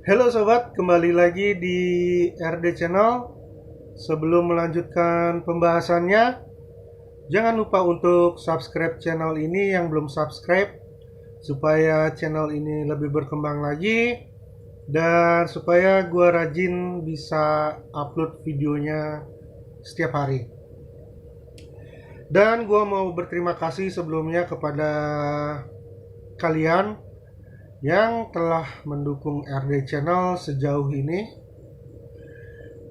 Halo sobat, kembali lagi di RD Channel. Sebelum melanjutkan pembahasannya, jangan lupa untuk subscribe channel ini yang belum subscribe, supaya channel ini lebih berkembang lagi dan supaya gua rajin bisa upload videonya setiap hari. Dan gua mau berterima kasih sebelumnya kepada kalian yang telah mendukung RD Channel sejauh ini.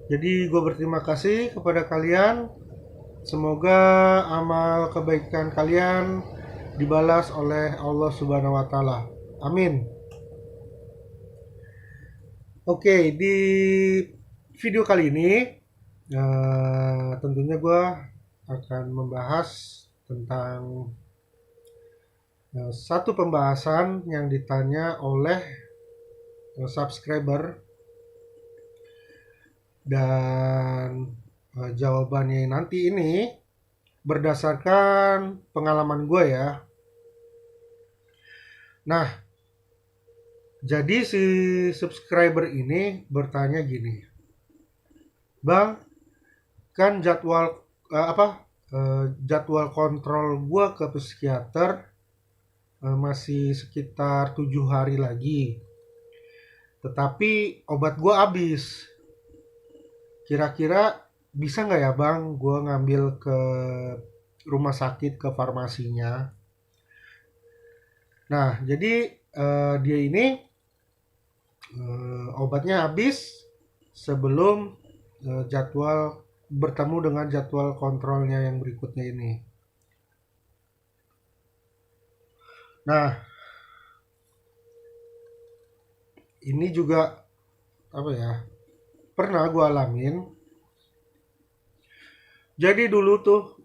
Jadi gue berterima kasih kepada kalian. Semoga amal kebaikan kalian dibalas oleh Allah Subhanahu wa taala. Amin. Oke, di video kali ini tentunya gue akan membahas tentang satu pembahasan yang ditanya oleh subscriber, dan jawabannya nanti ini berdasarkan pengalaman gue ya. Nah, jadi si subscriber ini bertanya gini, Bang, kan jadwal kontrol gue ke psikiater masih sekitar 7 hari lagi, tetapi obat gue habis. Kira-kira bisa nggak ya bang, gue ngambil ke rumah sakit, ke farmasinya. Nah, jadi dia ini obatnya habis sebelum jadwal bertemu dengan jadwal kontrolnya yang berikutnya ini. Nah, ini juga apa ya, pernah gue alamin. Jadi dulu tuh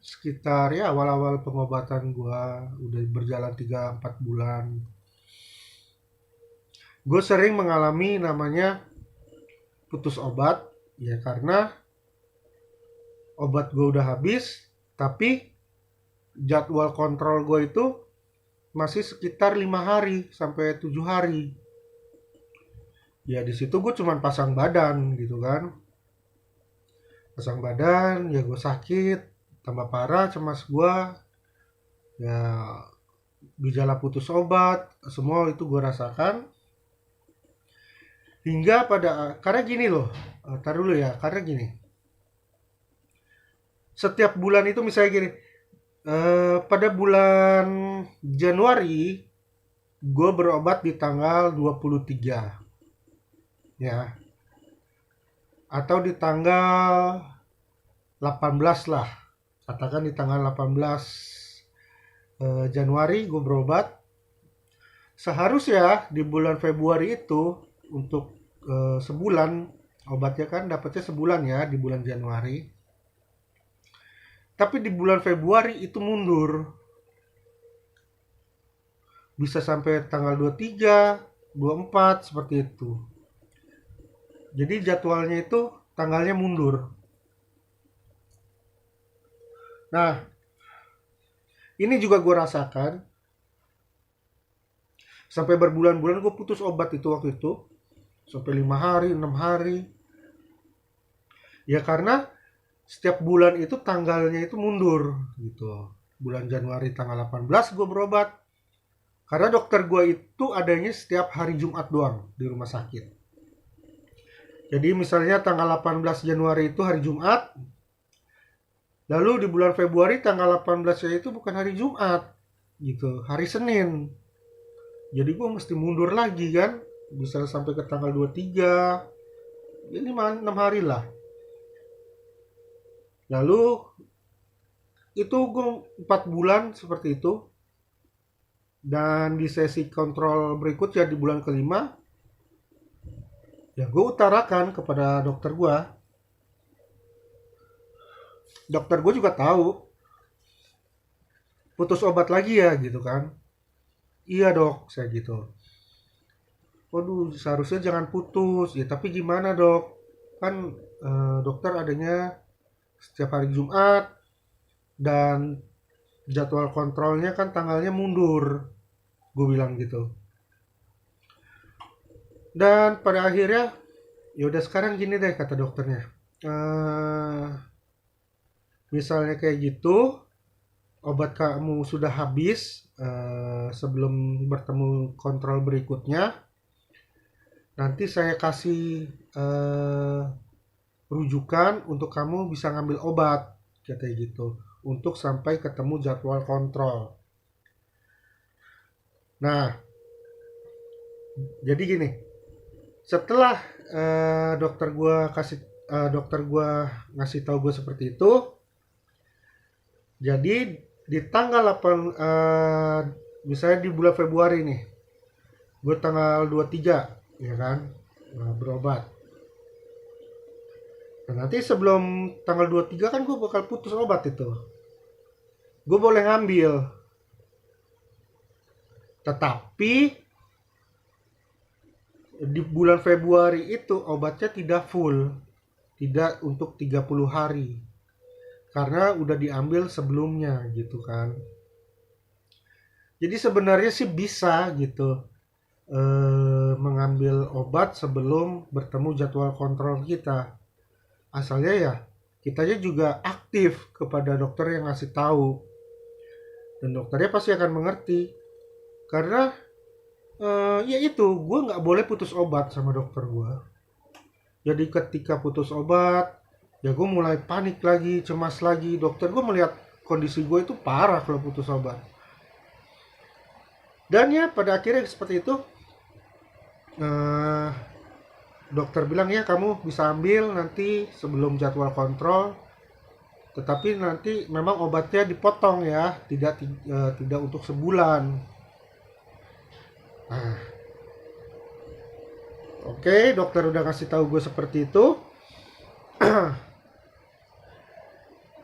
sekitar ya awal-awal pengobatan gue udah berjalan 3-4 bulan, gue sering mengalami namanya putus obat, ya karena obat gue udah habis, tapi jadwal kontrol gue itu masih sekitar 5 hari sampai 7 hari. Ya di situ gue cuman pasang badan gitu kan. Pasang badan, ya gue sakit, tambah parah cemas gue. Ya gejala putus obat, semua itu gue rasakan. Hingga karena gini loh, tar dulu ya, karena gini. Setiap bulan itu misalnya gini, pada bulan Januari gue berobat di tanggal 23 ya, atau di tanggal 18 lah, katakan di tanggal 18 Januari gue berobat. Seharusnya di bulan Februari itu untuk sebulan, obatnya kan dapatnya sebulan ya di bulan Januari, tapi di bulan Februari itu mundur, bisa sampai tanggal 23, 24 seperti itu. Jadi jadwalnya itu tanggalnya mundur. Nah, ini juga gue rasakan. Sampai berbulan-bulan gue putus obat itu waktu itu. Sampai 5 hari, 6 hari. Ya karena setiap bulan itu tanggalnya itu mundur gitu. Bulan Januari tanggal 18 gue berobat. Karena dokter gue itu adanya setiap hari Jumat doang di rumah sakit. Jadi misalnya tanggal 18 Januari itu hari Jumat. Lalu di bulan Februari tanggal 18-nya itu bukan hari Jumat gitu, hari Senin. Jadi gue mesti mundur lagi kan, bisa sampai ke tanggal 23, ya 5-6 hari lah. Lalu itu gue 4 bulan seperti itu. Dan di sesi kontrol berikutnya di bulan kelima, ya gue utarakan kepada dokter gue. Dokter gue juga tahu, putus obat lagi ya gitu kan. Iya dok, saya gitu. Waduh, seharusnya jangan putus. Ya tapi gimana dok? Kan dokter adanya setiap hari Jumat dan jadwal kontrolnya kan tanggalnya mundur. Gue bilang gitu. Dan pada akhirnya, ya udah sekarang gini deh kata dokternya. Eh, Misalnya kayak gitu, obat kamu sudah habis sebelum bertemu kontrol berikutnya, nanti saya kasih rujukan untuk kamu bisa ngambil obat, katanya gitu, untuk sampai ketemu jadwal kontrol. Nah, jadi gini, setelah dokter gua ngasih tahu gue seperti itu, jadi di tanggal 8 misalnya di bulan Februari nih, gue tanggal 23 ya kan, berobat. Nah, nanti sebelum tanggal 23 kan gue bakal putus obat itu. Gue boleh ngambil. Tetapi di bulan Februari itu obatnya tidak full. Tidak untuk 30 hari. Karena udah diambil sebelumnya gitu kan. Jadi sebenarnya sih bisa gitu. Mengambil obat sebelum bertemu jadwal kontrol kita. Asalnya ya kitanya juga aktif kepada dokter yang ngasih tahu, dan dokternya pasti akan mengerti karena ya itu gue nggak boleh putus obat sama dokter gue. Jadi ketika putus obat ya gue mulai panik lagi, cemas lagi. Dokter gue melihat kondisi gue itu parah kalau putus obat, dan ya pada akhirnya seperti itu. eh, Dokter bilang ya kamu bisa ambil nanti sebelum jadwal kontrol, tetapi nanti memang obatnya dipotong ya, tidak untuk sebulan. Nah, oke, dokter udah kasih tahu gue seperti itu.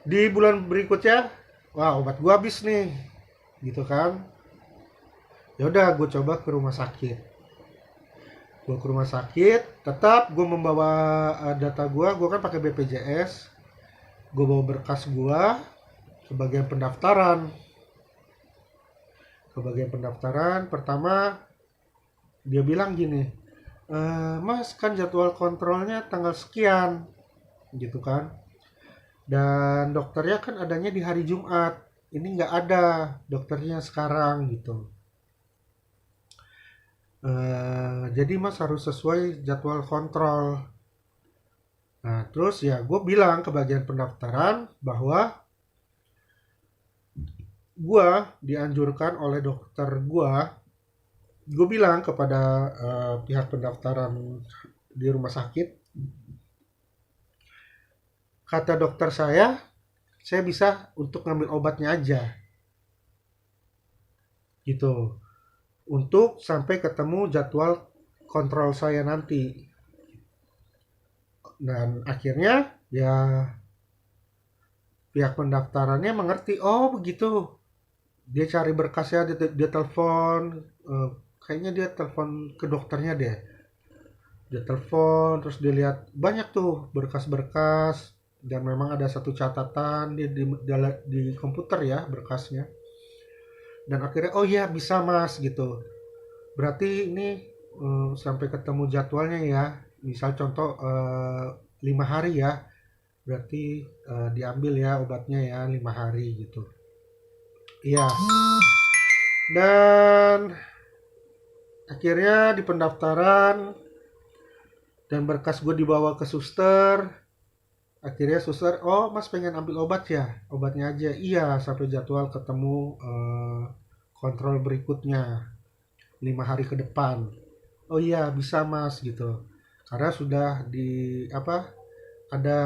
Di bulan berikutnya, wah obat gue habis nih, gitu kan. Ya udah, gue coba ke rumah sakit. Gue ke rumah sakit, tetap gue membawa data gue kan pakai BPJS. Gue bawa berkas gue ke bagian pendaftaran. Pertama dia bilang gini, Mas kan jadwal kontrolnya tanggal sekian, gitu kan. Dan dokternya kan adanya di hari Jumat. Ini nggak ada dokternya sekarang gitu. Jadi Mas harus sesuai jadwal kontrol. Nah terus ya gue bilang ke bagian pendaftaran bahwa gue dianjurkan oleh dokter gue bilang kepada pihak pendaftaran di rumah sakit, kata dokter saya bisa untuk ngambil obatnya aja, gitu, untuk sampai ketemu jadwal kontrol saya nanti. Dan akhirnya ya pihak pendaftarannya mengerti, oh begitu. Dia cari berkasnya, dia telepon, kayaknya dia telepon ke dokternya deh. Dia telepon, terus dia lihat banyak tuh berkas-berkas, dan memang ada satu catatan di komputer ya berkasnya. Dan akhirnya oh iya bisa Mas gitu. Berarti ini sampai ketemu jadwalnya ya. Misal contoh 5 hari ya. Berarti diambil ya obatnya ya 5 hari gitu. Iya. Dan akhirnya di pendaftaran dan berkas gue dibawa ke suster. Akhirnya suster, oh Mas pengen ambil obat ya? Obatnya aja. Iya, sampai jadwal ketemu kontrol berikutnya 5 hari ke depan. Oh iya, bisa Mas gitu. Karena sudah ada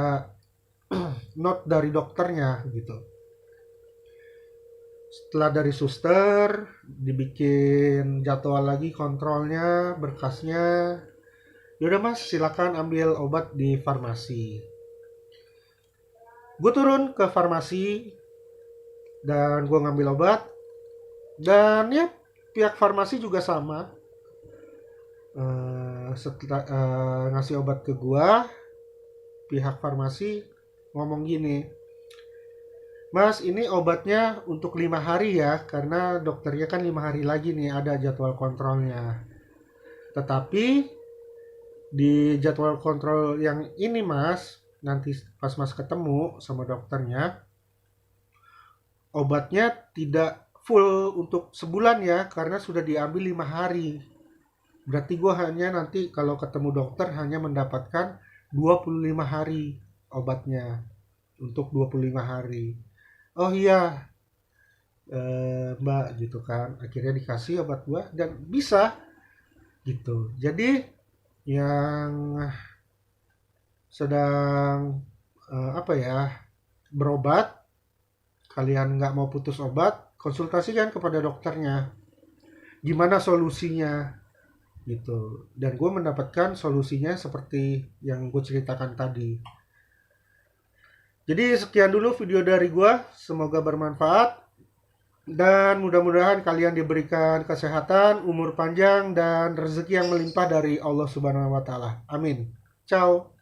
note dari dokternya gitu. Setelah dari suster dibikin jadwal lagi kontrolnya, berkasnya. Yaudah Mas, silakan ambil obat di farmasi. Gue turun ke farmasi dan gue ngambil obat. Dan ya pihak farmasi juga sama. Setelah ngasih obat ke gue, pihak farmasi ngomong gini, Mas ini obatnya untuk 5 hari ya, karena dokternya kan 5 hari lagi nih ada jadwal kontrolnya. Tetapi di jadwal kontrol yang ini mas, nanti pas mas ketemu sama dokternya, obatnya tidak full untuk sebulan ya, karena sudah diambil 5 hari. Berarti gue hanya nanti kalau ketemu dokter hanya mendapatkan 25 hari obatnya, untuk 25 hari. Oh iya, mbak gitu kan. Akhirnya dikasih obat gue dan bisa gitu. Jadi yang sedang apa ya, berobat, kalian nggak mau putus obat, konsultasikan kepada dokternya. Gimana solusinya gitu. Dan gue mendapatkan solusinya seperti yang gue ceritakan tadi. Jadi sekian dulu video dari gue. Semoga bermanfaat. Dan mudah-mudahan kalian diberikan kesehatan, umur panjang, dan rezeki yang melimpah dari Allah Subhanahu wa Ta'ala. Amin. Ciao.